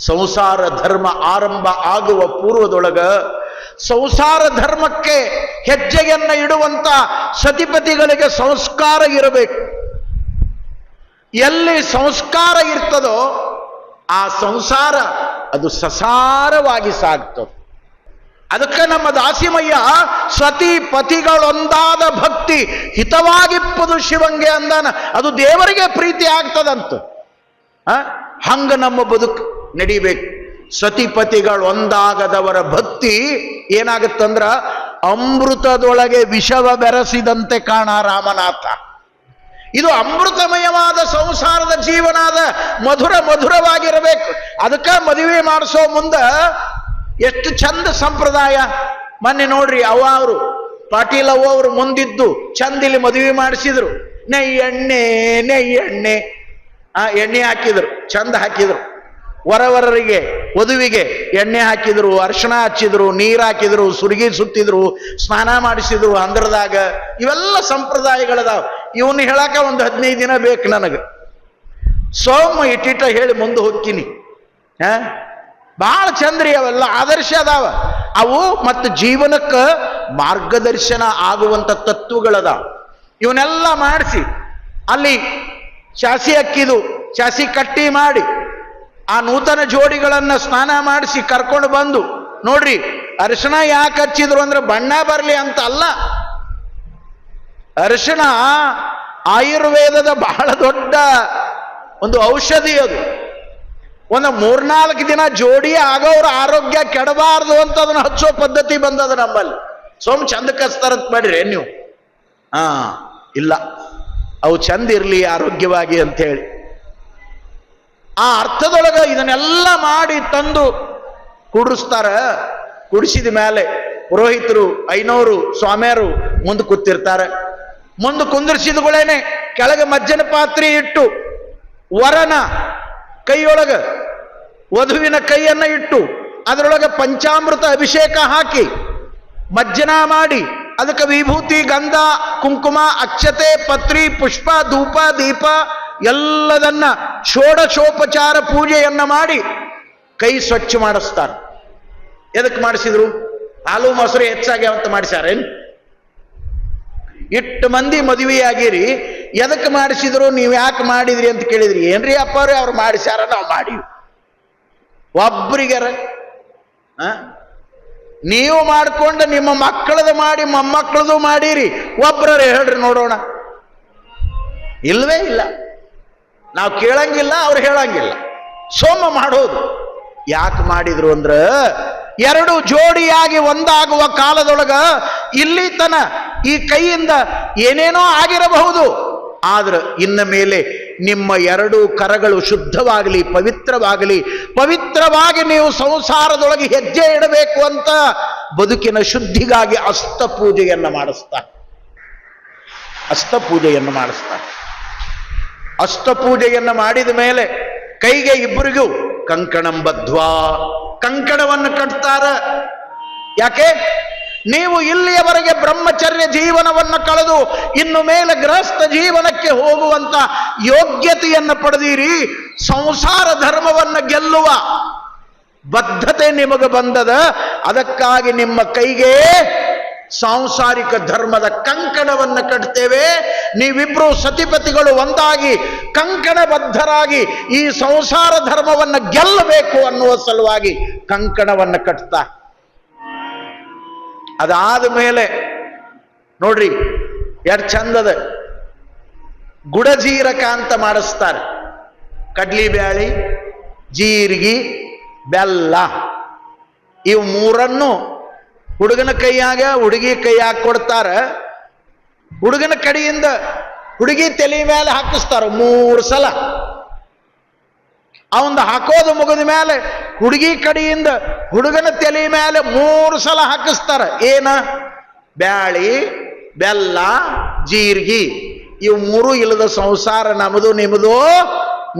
ಸಂಸಾರ ಧರ್ಮ ಆರಂಭ ಆಗುವ ಪೂರ್ವದೊಳಗ ಸಂಸಾರ ಧರ್ಮಕ್ಕೆ ಹೆಜ್ಜೆಯನ್ನ ಇಡುವಂತ ಸತಿಪತಿಗಳಿಗೆ ಸಂಸ್ಕಾರ ಇರಬೇಕು. ಎಲ್ಲಿ ಸಂಸ್ಕಾರ ಇರ್ತದೋ ಆ ಸಂಸಾರ ಅದು ಸಸಾರವಾಗಿ ಸಾಗ್ತದೆ. ಅದಕ್ಕೆ ನಮ್ಮ ದಾಸಿಮಯ್ಯ ಸತಿ ಪತಿಗಳೊಂದಾದ ಭಕ್ತಿ ಹಿತವಾಗಿಪ್ಪದು ಶಿವಂಗೆ ಅಂದಾನ. ಅದು ದೇವರಿಗೆ ಪ್ರೀತಿ ಆಗ್ತದಂತ. ಹಂಗ ನಮ್ಮ ಬದುಕು ನಡಿಬೇಕು. ಸತಿಪತಿಗಳೊಂದಾಗದವರ ಭಕ್ತಿ ಏನಾಗುತ್ತಂದ್ರ ಅಮೃತದೊಳಗೆ ವಿಷವ ಬೆರೆಸಿದಂತೆ ಕಾಣ ರಾಮನಾಥ. ಇದು ಅಮೃತಮಯವಾದ ಸಂಸಾರದ ಜೀವನದ ಮಧುರವಾಗಿರಬೇಕು. ಅದಕ್ಕೆ ಮದುವೆ ಮಾಡಿಸೋ ಮುಂದ ಎಷ್ಟು ಚಂದ ಸಂಪ್ರದಾಯ. ಮೊನ್ನೆ ನೋಡ್ರಿ ಅವರು ಪಾಟೀಲ್ ಅವರು ಮುಂದಿದ್ದು ಚಂದಿಲಿ ಮದುವೆ ಮಾಡಿಸಿದ್ರು. ನೆಯ್ಯಣ್ಣೆ ಎಣ್ಣೆ ಹಾಕಿದ್ರು, ಚಂದ ಹಾಕಿದ್ರು. ವರವರರಿಗೆ ವಧುವಿಗೆ ಎಣ್ಣೆ ಹಾಕಿದ್ರು, ಅರ್ಶನ ಹಚ್ಚಿದ್ರು, ನೀರು ಹಾಕಿದ್ರು, ಸುರುಗಿ ಸುತ್ತಿದ್ರು, ಸ್ನಾನ ಮಾಡಿಸಿದ್ರು ಅಂದ್ರದಾಗ. ಇವೆಲ್ಲ ಸಂಪ್ರದಾಯಗಳದಾವ. ಇವನು ಹೇಳಾಕ ಒಂದು 15 ದಿನ ಬೇಕು ನನಗೆ. ಸೋಮ ಇಟ್ಟಿಟ ಹೇಳಿ ಮುಂದೆ ಹೋಗ್ತೀನಿ. ಬಹಳ ಚಂದ್ರಿ ಅವೆಲ್ಲ ಆದರ್ಶ ಅದಾವ. ಅವು ಮತ್ತು ಜೀವನಕ್ಕೆ ಮಾರ್ಗದರ್ಶನ ಆಗುವಂತ ತತ್ವಗಳದಾವ. ಇವನ್ನೆಲ್ಲ ಮಾಡಿಸಿ ಅಲ್ಲಿ ಶಾಸಿ ಅಕ್ಕಿದು ಶಾಸಿ ಕಟ್ಟಿ ಮಾಡಿ ಆ ನೂತನ ಜೋಡಿಗಳನ್ನ ಸ್ನಾನ ಮಾಡಿಸಿ ಕರ್ಕೊಂಡು ಬಂದು ನೋಡ್ರಿ. ಅರಿಶಿಣ ಯಾಕೆ ಹಚ್ಚಿದ್ರು ಅಂದ್ರೆ ಬಣ್ಣ ಬರಲಿ ಅಂತ ಅಲ್ಲ. ಅರಿಶಿಣ ಆಯುರ್ವೇದದ ಬಹಳ ದೊಡ್ಡ ಒಂದು ಔಷಧಿ. ಅದು ಒಂದು 3-4 ದಿನ ಜೋಡಿ ಆಗೋವ್ರ ಆರೋಗ್ಯ ಕೆಡಬಾರ್ದು ಅಂತ ಅದನ್ನ ಹಚ್ಚೋ ಪದ್ಧತಿ ಬಂದದ ನಮ್ಮಲ್ಲಿ. ಸೋಮ್ ಚಂದ ಕಚ್ತಾರಂತ ಮಾಡ್ರಿ ನೀವು. ಇಲ್ಲ, ಅವು ಚಂದ ಇರ್ಲಿ ಆರೋಗ್ಯವಾಗಿ ಅಂತ ಹೇಳಿ ಆ ಅರ್ಥದೊಳಗ ಇದನ್ನೆಲ್ಲ ಮಾಡಿ ತಂದು ಕುಡಿಸ್ತಾರ. ಕುಡಿಸಿದ ಮೇಲೆ ಪುರೋಹಿತರು ಐನೋರು ಸ್ವಾಮಿಯರು ಮುಂದೆ ಕೂತಿರ್ತಾರೆ. ಮುಂದೆ ಕುಂದಿರ್ಸಿದಗಳೇನೆ ಕೆಳಗೆ ಮಜ್ಜನ ಪಾತ್ರೆ ಇಟ್ಟು ವರನ ಕೈಯೊಳಗ ವಧುವಿನ ಕೈಯನ್ನ ಇಟ್ಟು ಅದರೊಳಗೆ ಪಂಚಾಮೃತ ಅಭಿಷೇಕ ಹಾಕಿ ಮಜ್ಜನ ಮಾಡಿ ಅದಕ್ಕೆ ವಿಭೂತಿ ಗಂಧ ಕುಂಕುಮ ಅಕ್ಷತೆ ಪತ್ರಿ ಪುಷ್ಪ ಧೂಪ ದೀಪ ಎಲ್ಲದನ್ನ ಷೋಡಶೋಪಚಾರ ಪೂಜೆಯನ್ನ ಮಾಡಿ ಕೈ ಸ್ವಚ್ಛ ಮಾಡಿಸ್ತಾರೆ. ಎದಕ್ಕೆ ಮಾಡಿಸಿದ್ರು? ಹಾಲು ಮೊಸರು ಹೆಚ್ಚಾಗಿ ಅಂತ ಮಾಡಿಸ್ಯಾರೇನು? ಇಟ್ಟು ಮಂದಿ ಮದುವೆಯಾಗಿರಿ, ಎದಕ್ಕೆ ಮಾಡಿಸಿದ್ರು? ನೀವು ಯಾಕೆ ಮಾಡಿದ್ರಿ ಅಂತ ಕೇಳಿದ್ರಿ. ಏನ್ರಿ ಅಪ್ಪವ್ರೆ ಅವ್ರು ಮಾಡಿಸ್ಯಾರ, ನಾವು ಮಾಡಿ ಒಬ್ರಿಗಾರ ನೀವು ಮಾಡ್ಕೊಂಡು ನಿಮ್ಮ ಮಕ್ಕಳದು ಮಾಡಿ ಮೊಮ್ಮಕ್ಕಳದು ಮಾಡಿರಿ. ಒಬ್ರೇ ಹೇಳ್ರಿ ನೋಡೋಣ. ಇಲ್ವೇ ಇಲ್ಲ. ನಾವು ಕೇಳಂಗಿಲ್ಲ, ಅವ್ರು ಹೇಳಂಗಿಲ್ಲ. ಸೋಮ ಮಾಡೋದು ಯಾಕೆ ಮಾಡಿದ್ರು ಅಂದ್ರ ಎರಡು ಜೋಡಿಯಾಗಿ ಒಂದಾಗುವ ಕಾಲದೊಳಗ ಇಲ್ಲಿ ತನ ಈ ಕೈಯಿಂದ ಏನೇನೋ ಆಗಿರಬಹುದು. ಆದ್ರೆ ಇನ್ನ ಮೇಲೆ ನಿಮ್ಮ ಎರಡೂ ಕರಗಳು ಶುದ್ಧವಾಗಲಿ, ಪವಿತ್ರವಾಗಿ ನೀವು ಸಂಸಾರದೊಳಗೆ ಹೆಜ್ಜೆ ಇಡಬೇಕು ಅಂತ ಬದುಕಿನ ಶುದ್ಧಿಗಾಗಿ ಅಸ್ತಪೂಜೆಯನ್ನು ಮಾಡಿಸ್ತಾರೆ. ಅಷ್ಟಪೂಜೆಯನ್ನು ಮಾಡಿದ ಮೇಲೆ ಕೈಗೆ ಇಬ್ಬರಿಗೂ ಕಂಕಣಂ ಬದ್ಧ್ವಾ ಕಂಕಣವನ್ನು ಕಟ್ತಾರ. ಯಾಕೆ? ನೀವು ಇಲ್ಲಿಯವರೆಗೆ ಬ್ರಹ್ಮಚರ್ಯ ಜೀವನವನ್ನು ಕಳೆದು ಇನ್ನು ಮೇಲೆ ಗೃಹಸ್ಥ ಜೀವನಕ್ಕೆ ಹೋಗುವಂತ ಯೋಗ್ಯತೆಯನ್ನು ಪಡೆದಿರಿ. ಸಂಸಾರ ಧರ್ಮವನ್ನು ಗೆಲ್ಲುವ ಬದ್ಧತೆ ನಿಮಗೆ ಬಂದದ. ಅದಕ್ಕಾಗಿ ನಿಮ್ಮ ಕೈಗೆ ಸಾಂಸಾರಿಕ ಧರ್ಮದ ಕಂಕಣವನ್ನು ಕಟ್ತೇವೆ. ನೀವಿಬ್ರು ಸತಿಪತಿಗಳು ಒಂದಾಗಿ ಕಂಕಣಬದ್ಧರಾಗಿ ಈ ಸಂಸಾರ ಧರ್ಮವನ್ನು ಗೆಲ್ಲಬೇಕು ಅನ್ನುವ ಸಲುವಾಗಿ ಕಂಕಣವನ್ನು ಕಟ್ತಾ. ಅದಾದ ಮೇಲೆ ನೋಡ್ರಿ ಎಷ್ಟು ಚಂದದ ಗುಡಜೀರಕ ಅಂತ ಮಾಡಿಸ್ತಾರೆ. ಕಡ್ಲಿ ಬ್ಯಾಳಿ, ಜೀರಿಗೆ, ಬೆಲ್ಲ ಇವು ಮೂರನ್ನು ಹುಡುಗನ ಕೈಯಾಗ ಹುಡುಗಿ ಕೈಯಾಗ ಕೊಡ್ತಾರ. ಹುಡುಗನ ಕಡೆಯಿಂದ ಹುಡುಗಿ ತಲೆ ಮೇಲೆ ಹಾಕಿಸ್ತಾರ 3 ಸಲ. ಅವಂದು ಹಾಕೋದು ಮುಗಿದ ಮೇಲೆ ಹುಡುಗಿ ಕಡೆಯಿಂದ ಹುಡುಗನ ತಲೆ ಮೇಲೆ 3 ಸಲ ಹಾಕಿಸ್ತಾರ. ಏನ? ಬ್ಯಾಳಿ, ಬೆಲ್ಲ, ಜೀರಿಗೆ. ಇವು 3 ಇಲ್ಲದ ಸಂಸಾರ ನಮ್ಮದು ನಿಮ್ಮದು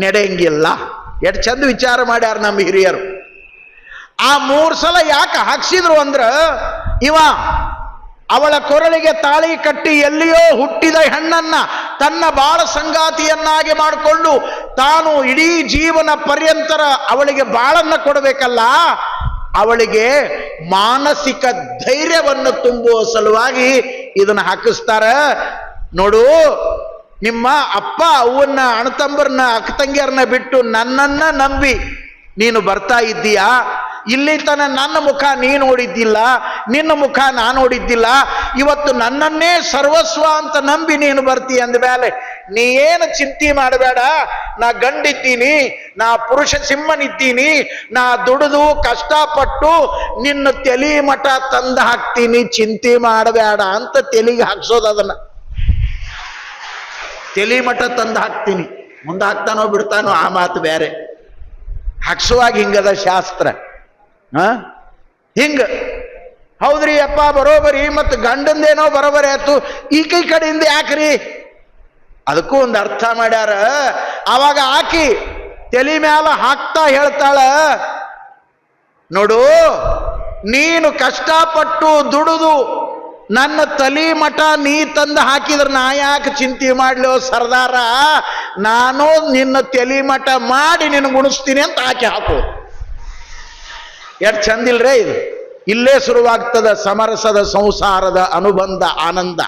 ನಡೆಯಂಗಿಲ್ಲ. ಎಷ್ಟು ಚಂದ ವಿಚಾರ ಮಾಡ್ಯಾರ ನಮ್ಮ ಹಿರಿಯರು. ಆ 3 ಸಲ ಯಾಕೆ ಹಾಕ್ಸಿದ್ರು ಅಂದ್ರ ಇವ ಅವಳ ಕೊರಳಿಗೆ ತಾಳಿ ಕಟ್ಟಿ ಎಲ್ಲಿಯೋ ಹುಟ್ಟಿದ ಹೆಣ್ಣನ್ನ ತನ್ನ ಬಾಳ ಸಂಗಾತಿಯನ್ನಾಗಿ ಮಾಡಿಕೊಂಡು ತಾನು ಇಡೀ ಜೀವನ ಪರ್ಯಂತರ ಅವಳಿಗೆ ಬಾಳನ್ನ ಕೊಡಬೇಕಲ್ಲ, ಅವಳಿಗೆ ಮಾನಸಿಕ ಧೈರ್ಯವನ್ನು ತುಂಬುವ ಸಲುವಾಗಿ ಇದನ್ನ ಹಾಕಿಸ್ತಾರ. ನೋಡು, ನಿಮ್ಮ ಅಪ್ಪ ಅವ್ವನ್ನ ಅಣ್ಣತಂಬರನ್ನ ಅಕ್ಕತಂಗಿಯರನ್ನ ಬಿಟ್ಟು ನನ್ನನ್ನ ನಂಬಿ ನೀನು ಬರ್ತಾ ಇದ್ದೀಯಾ, ಇಲ್ಲಿ ತನ ನನ್ನ ಮುಖ ನೀ ನೋಡಿದ್ದಿಲ್ಲ, ನಿನ್ನ ಮುಖ ನಾ ನೋಡಿದ್ದಿಲ್ಲ, ಇವತ್ತು ನನ್ನನ್ನೇ ಸರ್ವಸ್ವ ಅಂತ ನಂಬಿ ನೀನು ಬರ್ತೀಯ ಅಂದ ಮೇಲೆ ನೀ ಏನು ಚಿಂತೆ ಮಾಡಬೇಡ, ನಾ ಗಂಡಿದ್ದೀನಿ, ನಾ ಪುರುಷ ಸಿಂಹನಿದ್ದೀನಿ, ನಾ ದುಡಿದು ಕಷ್ಟಪಟ್ಟು ನಿನ್ನ ತಲೆ ಮಠ ತಂದು ಹಾಕ್ತೀನಿ, ಚಿಂತೆ ಮಾಡಬೇಡ ಅಂತ ತೆಲಿಗೆ ಹಾಕ್ಸೋದು. ಅದನ್ನ ತಲೆ ಮಠ ತಂದು ಹಾಕ್ತೀನಿ, ಮುಂದೆ ಹಾಕ್ತಾನೋ ಬಿಡ್ತಾನೋ ಆ ಮಾತು ಬೇರೆ. ಹಾಕ್ಸುವಾಗ ಹಿಂಗದ ಶಾಸ್ತ್ರ. ಹಿಂಗ ಹೌದ್ರಿ ಅಪ್ಪ ಬರೋಬರಿ, ಮತ್ತು ಗಂಡಂದೇನೋ ಬರೋಬರಿ ಆಯ್ತು, ಈ ಕಡೆಯಿಂದ ಯಾಕ್ರಿ? ಅದಕ್ಕೂ ಒಂದು ಅರ್ಥ ಮಾಡ್ಯಾರ. ಆವಾಗ ಆಕಿ ತಲೆ ಮ್ಯಾಲ ಹಾಕ್ತಾ ಹೇಳ್ತಾಳ, ನೋಡು, ನೀನು ಕಷ್ಟಪಟ್ಟು ದುಡುದು ನನ್ನ ತಲೆ ಮಠ ನೀ ತಂದು ಹಾಕಿದ್ರೆ ನಾ ಯಾಕೆ ಚಿಂತೆ ಮಾಡ್ಲೋ ಸರ್ದಾರ, ನಾನು ನಿನ್ನ ತಲೆ ಮಠ ಮಾಡಿ ನಿನ್ನ ಗುಣಿಸ್ತೀನಿ ಅಂತ ಆಕೆ ಹಾಕು. ಎಷ್ಟು ಚಂದಿಲ್ರೇ ಇದು. ಇಲ್ಲೇ ಶುರುವಾಗ್ತದ ಸಮರಸದ ಸಂಸಾರದ ಅನುಬಂಧ ಆನಂದ.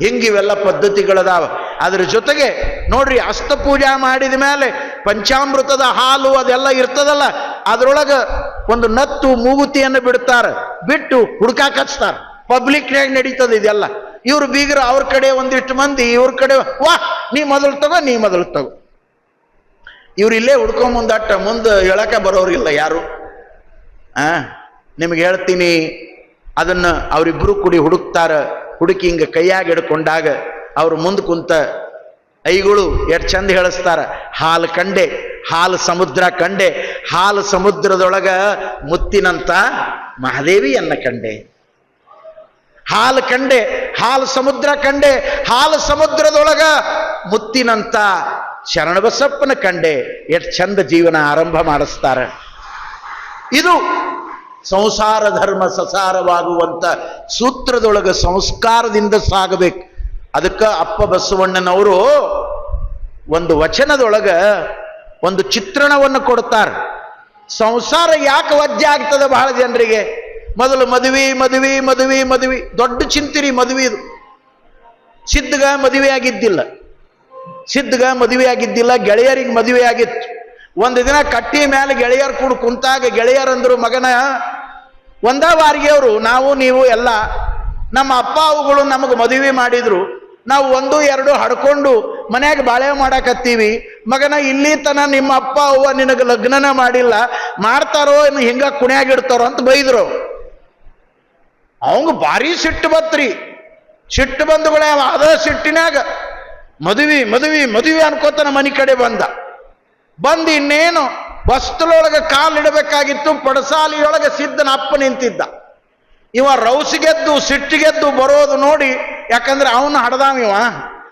ಹಿಂಗಿವೆಲ್ಲ ಪದ್ಧತಿಗಳದಾವ. ಅದ್ರ ಜೊತೆಗೆ ನೋಡ್ರಿ, ಅಸ್ತಪೂಜಾ ಮಾಡಿದ ಮೇಲೆ ಪಂಚಾಮೃತದ ಹಾಲು ಅದೆಲ್ಲ ಇರ್ತದಲ್ಲ, ಅದ್ರೊಳಗ ಒಂದು ನತ್ತು ಮೂಗುತಿಯನ್ನು ಬಿಡ್ತಾರೆ, ಬಿಟ್ಟು ಹುಡುಕಾಕ ಹಚ್ತಾರ. ಪಬ್ಲಿಕ್ನಾಗ ನಡೀತದ ಇದೆಲ್ಲ. ಇವ್ರು ಬೀಗರು ಅವ್ರ ಕಡೆ ಒಂದಿಷ್ಟು ಮಂದಿ, ಇವ್ರ ಕಡೆ ವಾ ನೀ ಮೊದಲು ತಗೋ, ನೀ ಮೊದಲು ತಗೋ. ಇವ್ರು ಇಲ್ಲೇ ಹುಡ್ಕೊಂಬಂದಟ್ಟ ಮುಂದೆ ಹೇಳಕ ಬರೋರಿಲ್ಲ ಯಾರು. ನಿಮ್ಗೆ ಹೇಳ್ತೀನಿ, ಅದನ್ನ ಅವರಿಬ್ರು ಕೂಡಿ ಹುಡುಕ್ತಾರ. ಹುಡುಕಿ ಹಿಂಗ ಕೈಯಾಗಿ ಹಿಡ್ಕೊಂಡಾಗ ಅವ್ರು ಮುಂದೆ ಕುಂತ ಐಗಳು ಎಷ್ಟು ಚಂದ ಹೇಳಿಸ್ತಾರ, ಹಾಲು ಕಂಡೆ, ಹಾಲು ಸಮುದ್ರ ಕಂಡೆ, ಹಾಲು ಸಮುದ್ರದೊಳಗ ಮುತ್ತಿನಂತ ಮಹಾದೇವಿಯನ್ನ ಕಂಡೆ. ಹಾಲು ಕಂಡೆ, ಹಾಲು ಸಮುದ್ರ ಕಂಡೆ, ಹಾಲು ಸಮುದ್ರದೊಳಗ ಮುತ್ತಿನಂತ ಶರಣಬಸಪ್ಪನ ಕಂಡೆ. ಎಷ್ಟು ಚಂದ ಜೀವನ ಆರಂಭ ಮಾಡಿಸ್ತಾರ. ಇದು ಸಂಸಾರ ಧರ್ಮ ಸಸಾರವಾಗುವಂತ ಸೂತ್ರದೊಳಗ ಸಂಸ್ಕಾರದಿಂದ ಸಾಗಬೇಕು. ಅದಕ್ಕೆ ಅಪ್ಪ ಬಸವಣ್ಣನವರು ಒಂದು ವಚನದೊಳಗ ಒಂದು ಚಿತ್ರಣವನ್ನು ಕೊಡ್ತಾರೆ. ಸಂಸಾರ ಯಾಕೆ ವಜ್ಜೆ ಆಗ್ತದೆ ಬಹಳ ಜನರಿಗೆ? ಮೊದಲು ಮದುವೆ ಮದುವೆ ಮದುವೆ ಮದುವೆ, ದೊಡ್ಡ ಚಿಂತಿರಿ ಮದುವೆ. ಇದು ಸಿದ್ಧಗ ಮದುವೆ ಆಗಿದ್ದಿಲ್ಲ, ಸಿದ್ಧಗ ಮದುವೆ ಆಗಿದ್ದಿಲ್ಲ, ಗೆಳೆಯರಿಗೆ ಮದುವೆ ಆಗಿತ್ತು. ಒಂದು ದಿನ ಕಟ್ಟಿ ಮೇಲೆ ಗೆಳೆಯರು ಕೂಡ ಕುಂತಾಗ ಗೆಳೆಯರಂದ್ರು, ಮಗನ ಒಂದ ವಾರಿಗೆ ಅವರು ನಾವು ನೀವು ಎಲ್ಲ ನಮ್ಮ ಅಪ್ಪ ಅವುಗಳು ನಮಗೆ ಮದುವೆ ಮಾಡಿದ್ರು, ನಾವು 1 2 ಹಡ್ಕೊಂಡು ಮನ್ಯಾಗ ಬಾಳೆ ಮಾಡಾಕತ್ತೀವಿ. ಮಗನ ಇಲ್ಲಿ ತನ ನಿಮ್ಮ ಅಪ್ಪ ಅವ್ವ ನಿನಗೆ ಲಗ್ನನ ಮಾಡಿಲ್ಲ, ಮಾಡ್ತಾರೋ ಇನ್ನು ಹಿಂಗ ಕುಣ್ಯಾಗಿಡ್ತಾರೋ ಅಂತ ಬೈದ್ರು. ಅವಂಗ ಭಾರಿ ಸಿಟ್ಟು ಬತ್ರಿ. ಸಿಟ್ಟು ಬಂದುಗಳೇ ಅದ ಸಿಟ್ಟಿನಾಗ ಮದುವೆ ಮದುವೆ ಮದುವೆ ಅನ್ಕೋತಾನ ಮನೆ ಕಡೆ ಬಂದು ಇನ್ನೇನು ಬಸ್ತಲೊಳಗೆ ಕಾಲಿಡಬೇಕಾಗಿತ್ತು. ಪಡಸಾಲಿಯೊಳಗೆ ಸಿದ್ಧನ ಅಪ್ಪ ನಿಂತಿದ್ದ. ಇವ ರೌಸಿಗೆದ್ದು ಸಿಟ್ಟಿಗೆದ್ದು ಬರೋದು ನೋಡಿ, ಯಾಕಂದ್ರೆ ಅವನು ಹಡ್ದಾವ ಇವ